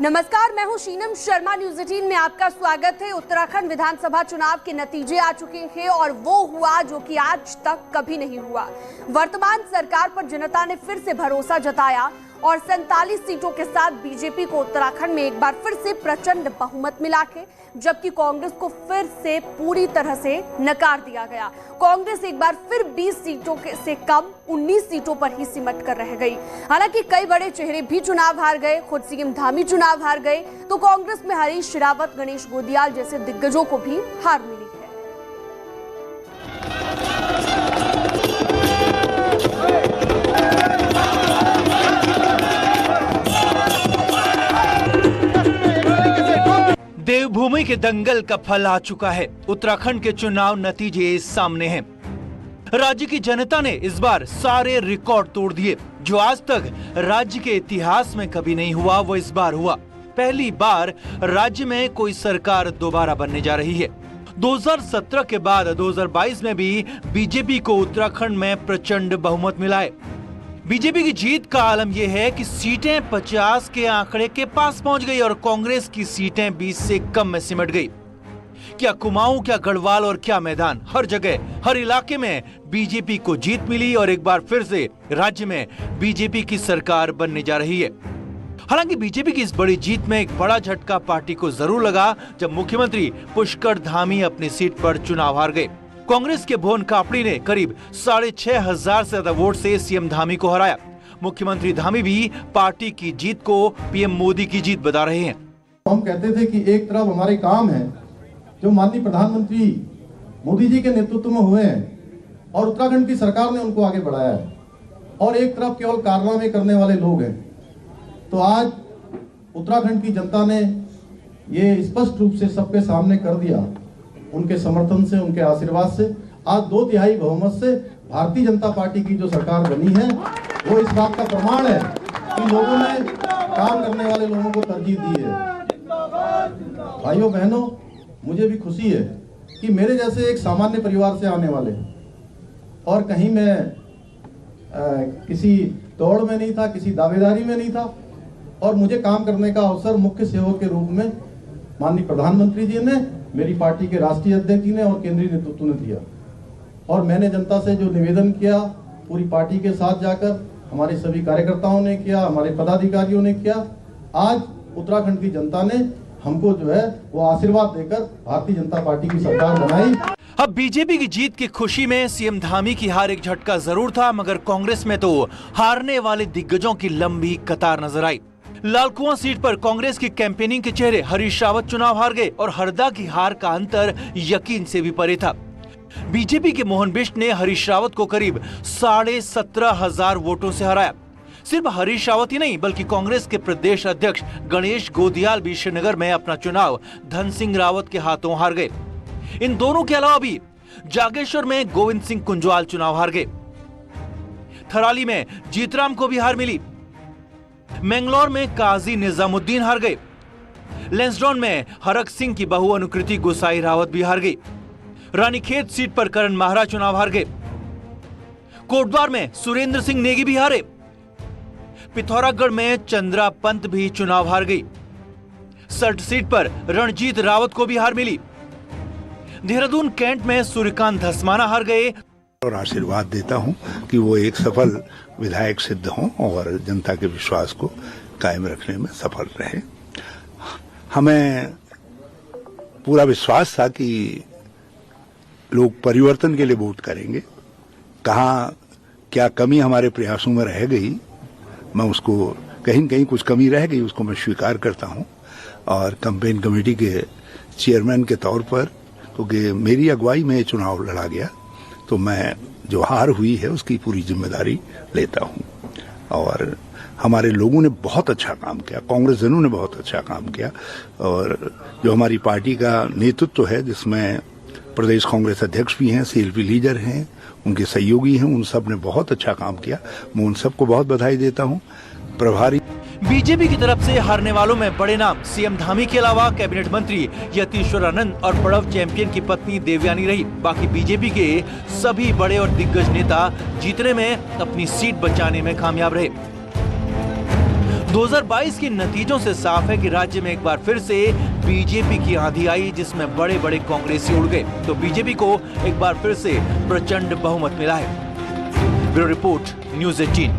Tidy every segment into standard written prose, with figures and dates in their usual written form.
नमस्कार, मैं हूं शीनम शर्मा। न्यूज 18 में आपका स्वागत है। उत्तराखंड विधानसभा चुनाव के नतीजे आ चुके हैं और वो हुआ जो कि आज तक कभी नहीं हुआ। वर्तमान सरकार पर जनता ने फिर से भरोसा जताया और 47 सीटों के साथ बीजेपी को उत्तराखंड में एक बार फिर से प्रचंड बहुमत मिला के, जबकि कांग्रेस को फिर से पूरी तरह से नकार दिया गया। कांग्रेस एक बार फिर 20 सीटों से कम 19 सीटों पर ही सिमट कर रह गई। हालांकि कई बड़े चेहरे भी चुनाव हार गए, खुद सीएम धामी चुनाव हार गए, तो कांग्रेस में हरीश रावत, गणेश गोदियाल जैसे दिग्गजों को भी हार मिली है। देवभूमि के दंगल का फल आ चुका है। उत्तराखंड के चुनाव नतीजे सामने हैं। राज्य की जनता ने इस बार सारे रिकॉर्ड तोड़ दिए। जो आज तक राज्य के इतिहास में कभी नहीं हुआ, वो इस बार हुआ। पहली बार राज्य में कोई सरकार दोबारा बनने जा रही है। 2017 के बाद 2022 में भी बीजेपी को उत्तराखंड में प्रचंड बहुमत मिला है। बीजेपी की जीत का आलम यह है कि सीटें 50 के आंकड़े के पास पहुंच गई और कांग्रेस की सीटें 20 से कम में सिमट गई। क्या कुमाऊं, क्या गढ़वाल और क्या मैदान, हर जगह, हर इलाके में बीजेपी को जीत मिली और एक बार फिर से राज्य में बीजेपी की सरकार बनने जा रही है। हालांकि बीजेपी की इस बड़ी जीत में एक बड़ा झटका पार्टी को जरूर लगा जब मुख्यमंत्री पुष्कर धामी अपनी सीट पर चुनाव हार गए। कांग्रेस के भुवन कापड़ी ने करीब 6,500 से ज्यादा वोट से सीएम धामी को हराया। मुख्यमंत्री धामी भी पार्टी की जीत को पीएम मोदी की जीत बता रहे हैं। हम कहते थे कि एक तरफ हमारे काम है जो माननीय प्रधानमंत्री मोदी जी के नेतृत्व में हुए हैं और उत्तराखंड की सरकार ने उनको आगे बढ़ाया है, और एक तरफ केवल कारनामे करने वाले लोग हैं। तो आज उत्तराखंड की जनता ने ये स्पष्ट रूप से सबके सामने कर दिया, उनके समर्थन से, उनके आशीर्वाद से। आज 2/3 बहुमत से भारतीय जनता पार्टी की जो सरकार बनी है, वो इस बात का प्रमाण है कि लोगों ने काम करने वाले लोगों को तरजीह दी है। भाइयों बहनों, मुझे भी खुशी है कि मेरे जैसे एक सामान्य परिवार से आने वाले, और कहीं मैं किसी दौड़ में नहीं था, किसी दावेदारी में नहीं था, और मुझे काम करने का अवसर मुख्य सेवक के रूप में माननीय प्रधानमंत्री जी ने, मेरी पार्टी के राष्ट्रीय अध्यक्ष जी ने और केंद्रीय नेतृत्व ने दिया। और मैंने जनता से जो निवेदन किया, पूरी पार्टी के साथ जाकर हमारे सभी कार्यकर्ताओं ने किया, हमारे पदाधिकारियों ने किया। आज उत्तराखंड की जनता ने हमको जो है वो आशीर्वाद देकर भारतीय जनता पार्टी की सरकार बनाई। अब बीजेपी की जीत की खुशी में सीएम धामी की हार एक झटका जरूर था, मगर कांग्रेस में तो हारने वाले दिग्गजों की लंबी कतार नजर आई। लालकुआं सीट पर कांग्रेस की कैंपेनिंग के चेहरे हरीश रावत चुनाव हार गए और हरदा की हार का अंतर यकीन से भी परे था। बीजेपी के मोहन बिष्ट ने हरीश रावत को करीब 17,500 वोटों से हराया। सिर्फ हरीश रावत ही नहीं, बल्कि कांग्रेस के प्रदेश अध्यक्ष गणेश गोदियाल भी श्रीनगर में अपना चुनाव धन सिंह रावत के हाथों हार गए। इन दोनों के अलावा भी जागेश्वर में गोविंद सिंह कुंजवाल चुनाव हार गए। थराली में जीतराम को भी हार मिली। मैंगलोर में काजी निजामुद्दीन हार गए। लेंसडॉन में हरक सिंह की बहू अनुकृति गोसाई रावत भी हार गई। रानीखेत सीट पर करण माहरा चुनाव हार गए। कोटद्वार में सुरेंद्र सिंह नेगी भी हारे। पिथौरागढ़ में चंद्रा पंत भी चुनाव हार गई। सल्ट सीट पर रणजीत रावत को भी हार मिली। देहरादून कैंट में सूर्यकांत धस्माना हार गए। और आशीर्वाद देता हूं कि वो एक सफल विधायक सिद्ध हों और जनता के विश्वास को कायम रखने में सफल रहे। हमें पूरा विश्वास था कि लोग परिवर्तन के लिए वोट करेंगे। कहाँ क्या कमी हमारे प्रयासों में रह गई, मैं उसको कहीं न कहीं कुछ कमी रह गई, उसको मैं स्वीकार करता हूं। और कैंपेन कमेटी के चेयरमैन के तौर पर, क्योंकि मेरी अगुवाई में चुनाव लड़ा गया, तो मैं जो हार हुई है उसकी पूरी जिम्मेदारी लेता हूं। और हमारे लोगों ने बहुत अच्छा काम किया, कांग्रेस जनों ने बहुत अच्छा काम किया, और जो हमारी पार्टी का नेतृत्व है, जिसमें प्रदेश कांग्रेस अध्यक्ष भी हैं, सीएलपी लीडर हैं, उनके सहयोगी हैं, उन सब ने बहुत अच्छा काम किया। मैं उन सबको बहुत बधाई देता हूं। प्रभारी बीजेपी की तरफ से हारने वालों में बड़े नाम सीएम धामी के अलावा कैबिनेट मंत्री यतीश्वर आनंद और पड़व चैंपियन की पत्नी देवयानी रही। बाकी बीजेपी के सभी बड़े और दिग्गज नेता जीतने में, अपनी सीट बचाने में कामयाब रहे। 2022 के नतीजों से साफ है कि राज्य में एक बार फिर से बीजेपी की आंधी आई, जिसमें बड़े बड़े कांग्रेसी उड़ गए, तो बीजेपी को एक बार फिर से प्रचंड बहुमत मिला है। Bureau report, news 18।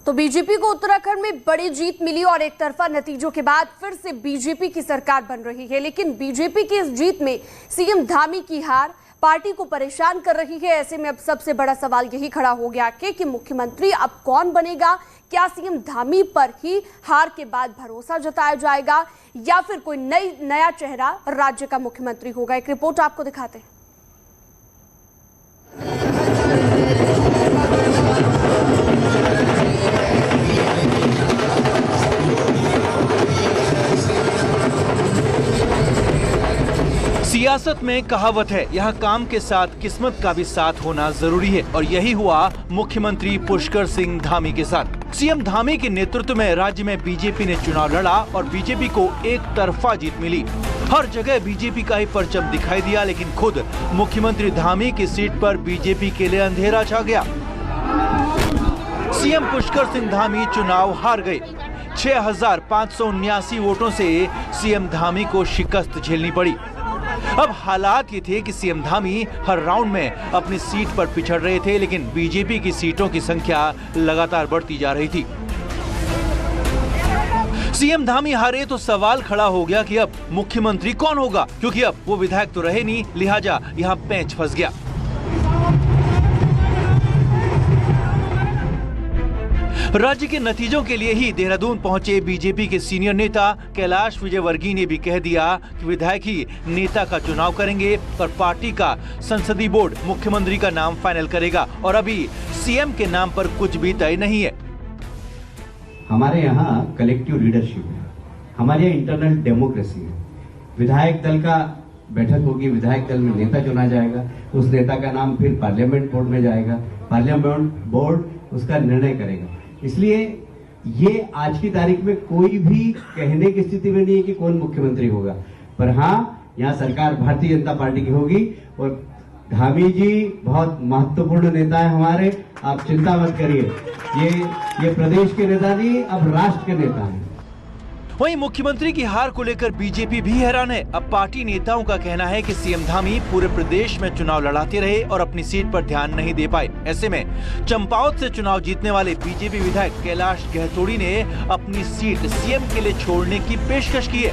तो बीजेपी को उत्तराखंड में बड़ी जीत मिली और एक तरफा नतीजों के बाद फिर से बीजेपी की सरकार बन रही है। लेकिन बीजेपी की इस जीत में सीएम धामी की हार पार्टी को परेशान कर रही है। ऐसे में अब सबसे बड़ा सवाल यही खड़ा हो गया कि मुख्यमंत्री अब कौन बनेगा। क्या सीएम धामी पर ही हार के बाद भरोसा जताया जाएगा या फिर कोई नया चेहरा राज्य का मुख्यमंत्री होगा। एक रिपोर्ट आपको दिखाते हैं। सियासत में कहावत है, यहाँ काम के साथ किस्मत का भी साथ होना जरूरी है, और यही हुआ मुख्यमंत्री पुष्कर सिंह धामी के साथ। सीएम धामी के नेतृत्व में राज्य में बीजेपी ने चुनाव लड़ा और बीजेपी को एक तरफा जीत मिली। हर जगह बीजेपी का ही परचम दिखाई दिया, लेकिन खुद मुख्यमंत्री धामी की सीट पर बीजेपी के लिए अंधेरा छा गया। सीएम पुष्कर सिंह धामी चुनाव हार गए। 6,579 वोटों से सीएम धामी को शिकस्त झेलनी पड़ी। अब हालात ये थे कि सीएम धामी हर राउंड में अपनी सीट पर पिछड़ रहे थे, लेकिन बीजेपी की सीटों की संख्या लगातार बढ़ती जा रही थी। सीएम धामी हारे तो सवाल खड़ा हो गया कि अब मुख्यमंत्री कौन होगा, क्योंकि अब वो विधायक तो रहे नहीं, लिहाजा यहाँ पेंच फंस गया। राज्य के नतीजों के लिए ही देहरादून पहुंचे बीजेपी के सीनियर नेता कैलाश विजयवर्गीय ने भी कह दिया कि विधायक ही नेता का चुनाव करेंगे और पार्टी का संसदीय बोर्ड मुख्यमंत्री का नाम फाइनल करेगा, और अभी सीएम के नाम पर कुछ भी तय नहीं है। हमारे यहाँ कलेक्टिव लीडरशिप है, हमारे यहाँ इंटरनल डेमोक्रेसी है। विधायक दल का बैठक होगी, विधायक दल में नेता चुना जाएगा, उस नेता का नाम फिर पार्लियामेंट बोर्ड में जाएगा, पार्लियामेंट बोर्ड उसका निर्णय करेगा। इसलिए ये आज की तारीख में कोई भी कहने की स्थिति में नहीं है कि कौन मुख्यमंत्री होगा, पर हाँ, यहाँ सरकार भारतीय जनता पार्टी की होगी और धामी जी बहुत महत्वपूर्ण नेता है हमारे। आप चिंता मत करिए, ये प्रदेश के नेता नहीं, अब राष्ट्र के नेता हैं। वहीं मुख्यमंत्री की हार को लेकर बीजेपी भी हैरान है। अब पार्टी नेताओं का कहना है कि सीएम धामी पूरे प्रदेश में चुनाव लड़ाते रहे और अपनी सीट पर ध्यान नहीं दे पाए। ऐसे में चंपावत से चुनाव जीतने वाले बीजेपी विधायक कैलाश गहतोड़ी ने अपनी सीट सीएम के लिए छोड़ने की पेशकश की है।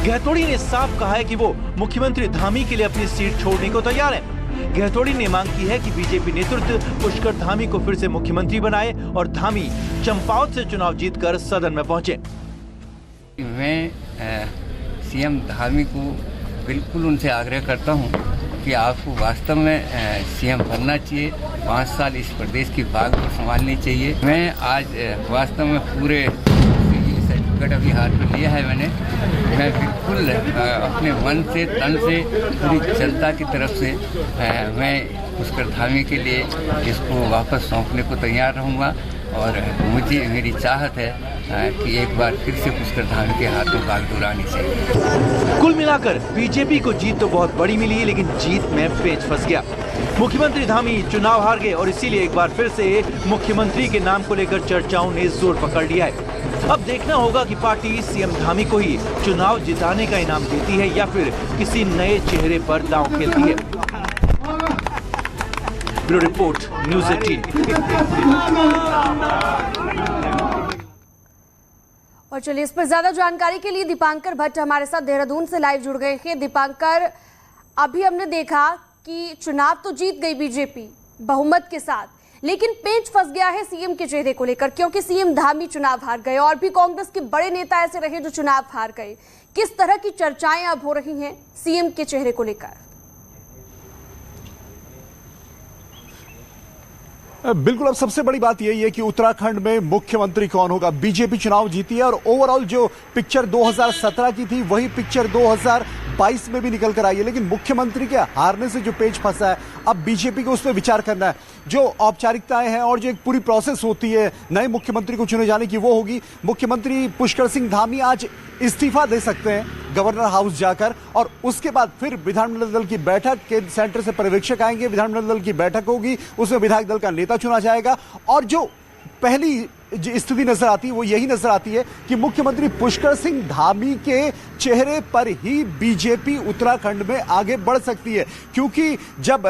गहतोड़ी ने साफ कहा है कि वो मुख्यमंत्री धामी के लिए अपनी सीट छोड़ने को तैयार है। गहतोड़ी ने मांग की है कि बीजेपी नेतृत्व पुष्कर धामी को फिर से मुख्यमंत्री बनाए और धामी चंपावत से चुनाव जीतकर सदन में पहुंचे। मैं सीएम धामी को बिल्कुल उनसे आग्रह करता हूं कि आपको वास्तव में सीएम बनना चाहिए, 5 साल इस प्रदेश की बाग को संभालनी चाहिए। मैं आज वास्तव में पूरे सर्टिफिकेट अभी हाथ में लिया है मैंने, मैं बिल्कुल अपने मन से तन से पूरी जनता की तरफ से मैं पुष्कर धामी के लिए इसको वापस सौंपने को तैयार रहूँगा और मेरी चाहत है कि एक बार फिर से पुष्कर धामी के हाथ में बाग डोलानी चाहिए। कुल मिलाकर बीजेपी को जीत तो बहुत बड़ी मिली, लेकिन जीत में पेच फंस गया। मुख्यमंत्री धामी चुनाव हार गए और इसीलिए एक बार फिर से मुख्यमंत्री के नाम को लेकर चर्चाओं ने जोर पकड़ लिया है। अब देखना होगा कि पार्टी सीएम धामी को ही चुनाव जिताने का इनाम देती है या फिर किसी नए चेहरे पर दांव खेलती है। Bureau report, news 18। और चलिए, इस पर ज्यादा जानकारी के लिए दीपांकर भट्ट हमारे साथ देहरादून से लाइव जुड़ गए हैं। दीपांकर, अभी हमने देखा कि चुनाव तो जीत गई बीजेपी बहुमत के साथ, लेकिन पेच फंस गया है सीएम के चेहरे को लेकर, क्योंकि सीएम धामी चुनाव हार गए और भी कांग्रेस के बड़े नेता ऐसे रहे जो चुनाव हार गए। किस तरह की चर्चाएं अब हो रही हैं सीएम के चेहरे को लेकर? बिल्कुल, अब सबसे बड़ी बात यही है कि उत्तराखंड में मुख्यमंत्री कौन होगा। बीजेपी चुनाव जीती है और ओवरऑल जो पिक्चर 2017 की थी वही पिक्चर 2022 में भी निकल कर आई है, लेकिन मुख्यमंत्री के हारने से जो पेच फंसा है, अब बीजेपी को उस पर विचार करना है। जो औपचारिकताएं हैं और जो एक पूरी प्रोसेस होती है नए मुख्यमंत्री को चुने जाने की, वो होगी। मुख्यमंत्री पुष्कर सिंह धामी आज इस्तीफा दे सकते हैं गवर्नर हाउस जाकर, और उसके बाद फिर विधानमंडल दल की बैठक, केंद्र सेंटर से पर्यवेक्षक आएंगे, विधानमंडल दल की बैठक होगी, उसमें विधायक दल का नेता चुना जाएगा और जो पहली जो स्थिति नजर आती है वो यही नजर आती है कि मुख्यमंत्री पुष्कर सिंह धामी के चेहरे पर ही बीजेपी उत्तराखंड में आगे बढ़ सकती है, क्योंकि जब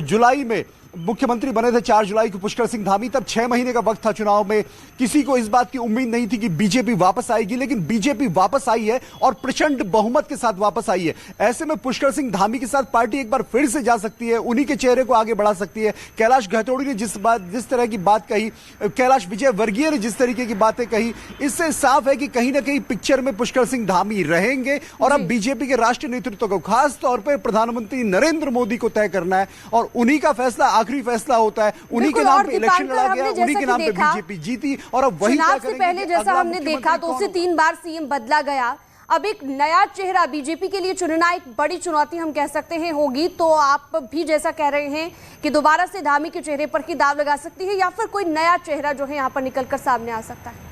जुलाई में मुख्यमंत्री बने थे 4 जुलाई को पुष्कर सिंह धामी, तब 6 महीने का वक्त था चुनाव में। किसी को इस बात की उम्मीद नहीं थी कि बीजेपी वापस आएगी, लेकिन बीजेपी वापस आई है और प्रचंड बहुमत के साथ वापस आई है। ऐसे में पुष्कर सिंह धामी के साथ पार्टी एक बार फिर से जा सकती है, उन्हीं के चेहरे को आगे बढ़ा सकती है। कैलाश गहतोड़ी ने जिस तरह की बात कही, कैलाश विजयवर्गीय ने जिस तरीके की बातें कही, इससे साफ है कि कहीं ना कहीं पिक्चर में पुष्कर सिंह धामी रहेंगे। और अब बीजेपी के राष्ट्रीय नेतृत्व को, खास तौर पर प्रधानमंत्री नरेंद्र मोदी को तय करना है और उन्हीं का फैसला, आखिरी फैसला होता है। उन्हीं के नाम पे इलेक्शन लड़ा गया, उन्हीं के नाम पे बीजेपी जीती और अब वही चुनाव से पहले जैसा हमने देखा तो उससे 3 बार सीएम बदला गया। अब एक नया चेहरा बीजेपी के लिए चुनना एक बड़ी चुनौती हम कह सकते हैं होगी। तो आप भी जैसा कह रहे हैं कि दोबारा से धामी के चेहरे पर ही दाव लगा सकती है या फिर कोई नया चेहरा जो है यहाँ पर निकलकर सामने आ सकता है?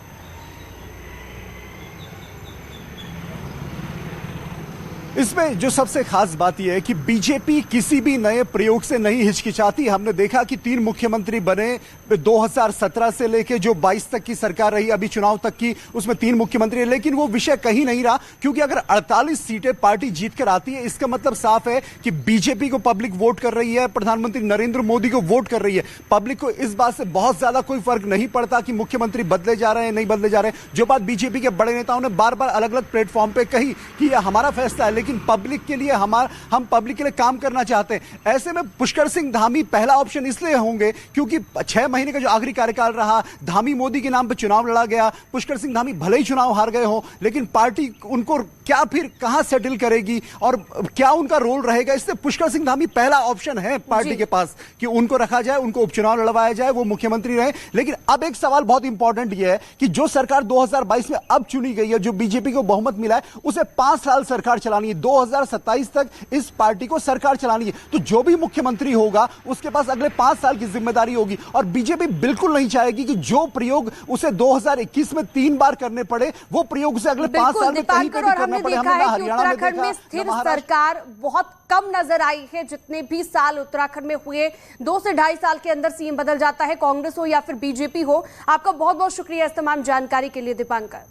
इसमें जो सबसे खास बात यह है कि बीजेपी किसी भी नए प्रयोग से नहीं हिचकिचाती। हमने देखा कि 3 मुख्यमंत्री बने 2017 से लेकर जो 22 तक की सरकार रही, अभी चुनाव तक की, उसमें 3 मुख्यमंत्री, लेकिन वो विषय कहीं नहीं रहा, क्योंकि अगर 48 सीटें पार्टी जीत कर आती है, इसका मतलब साफ है कि बीजेपी को पब्लिक वोट कर रही है, प्रधानमंत्री नरेंद्र मोदी को वोट कर रही है। पब्लिक को इस बात से बहुत ज्यादा कोई फर्क नहीं पड़ता कि मुख्यमंत्री बदले जा रहे हैं, नहीं बदले जा रहे हैं। जो बात बीजेपी के बड़े नेताओं ने बार बार अलग अलग प्लेटफॉर्म पर कही कि यह हमारा फैसला है, लेकिन पब्लिक के लिए हम पब्लिक के लिए काम करना चाहते हैं। ऐसे में पुष्कर सिंह धामी पहला ऑप्शन इसलिए होंगे क्योंकि 6 महीने का जो आखिरी कार्यकाल रहा, धामी मोदी के नाम पर चुनाव लड़ा गया। पुष्कर सिंह धामी भले ही चुनाव हार गए हो, लेकिन पार्टी उनको क्या फिर कहां सेटल करेगी और क्या उनका रोल रहेगा, इससे पुष्कर सिंह धामी पहला ऑप्शन है पार्टी के पास कि उनको रखा जाए, उनको उपचुनाव लड़वाया जाए, वो मुख्यमंत्री रहे। लेकिन अब एक सवाल बहुत इंपॉर्टेंट यह है कि जो सरकार 2022 में अब चुनी गई है, जो बीजेपी को बहुमत मिला है, उसे 5 साल सरकार चलानी है। 2027 तक इस पार्टी को सरकार चलानी है। तो जो भी मुख्यमंत्री होगा उसके पास अगले 5 साल की जिम्मेदारी होगी और बीजेपी बिल्कुल नहीं चाहेगी कि जो प्रयोग उसे 2021 में 3 बार करने पड़े, वो प्रयोग उसे अगले 5 साल में कहीं पे भी करना पड़े। हमने उत्तराखंड में स्थिर सरकार बहुत कम नजर आई है। जितने भी साल उत्तराखंड में हुए, 2 से 2.5 साल के अंदर सीएम बदल जाता है, कांग्रेस हो या फिर बीजेपी हो। आपका बहुत बहुत शुक्रिया इस तमाम जानकारी के लिए दीपांकर।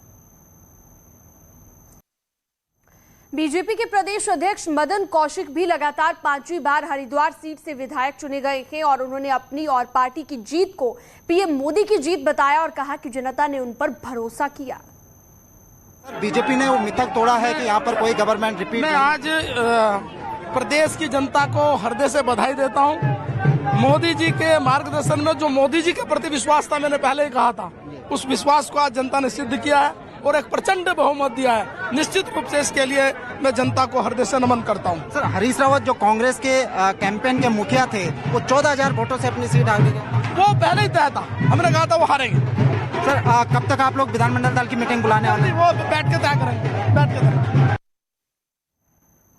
बीजेपी के प्रदेश अध्यक्ष मदन कौशिक भी लगातार 5वीं बार हरिद्वार सीट से विधायक चुने गए हैं और उन्होंने अपनी और पार्टी की जीत को पीएम मोदी की जीत बताया और कहा कि जनता ने उन पर भरोसा किया। बीजेपी ने वो मिथक तोड़ा है कि यहाँ पर कोई गवर्नमेंट रिपीट। मैं आज प्रदेश की जनता को हृदय से बधाई देता हूँ। मोदी जी के मार्गदर्शन में जो मोदी जी के प्रति विश्वास था, मैंने पहले ही कहा था, उस विश्वास को आज जनता ने सिद्ध किया है और एक प्रचंड बहुमत दिया है। निश्चित रूप से इसके लिए मैं जनता को हृदय से नमन करता हूं। सर, हरीश रावत जो कांग्रेस के कैंपेन के मुखिया थे, वो 14,000 वोटों से अपनी सीट हार गए। वो पहले ही तय था, हमने कहा था वो हारेंगे। सर, कब तक आप लोग विधानमंडल दल की मीटिंग बुलाने वाले हैं? वो बैठ के तय करेंगे, बैठ के।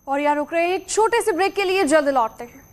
और यहाँ रुक रहे हैं एक छोटे से ब्रेक के लिए, जल्द लौटते हैं।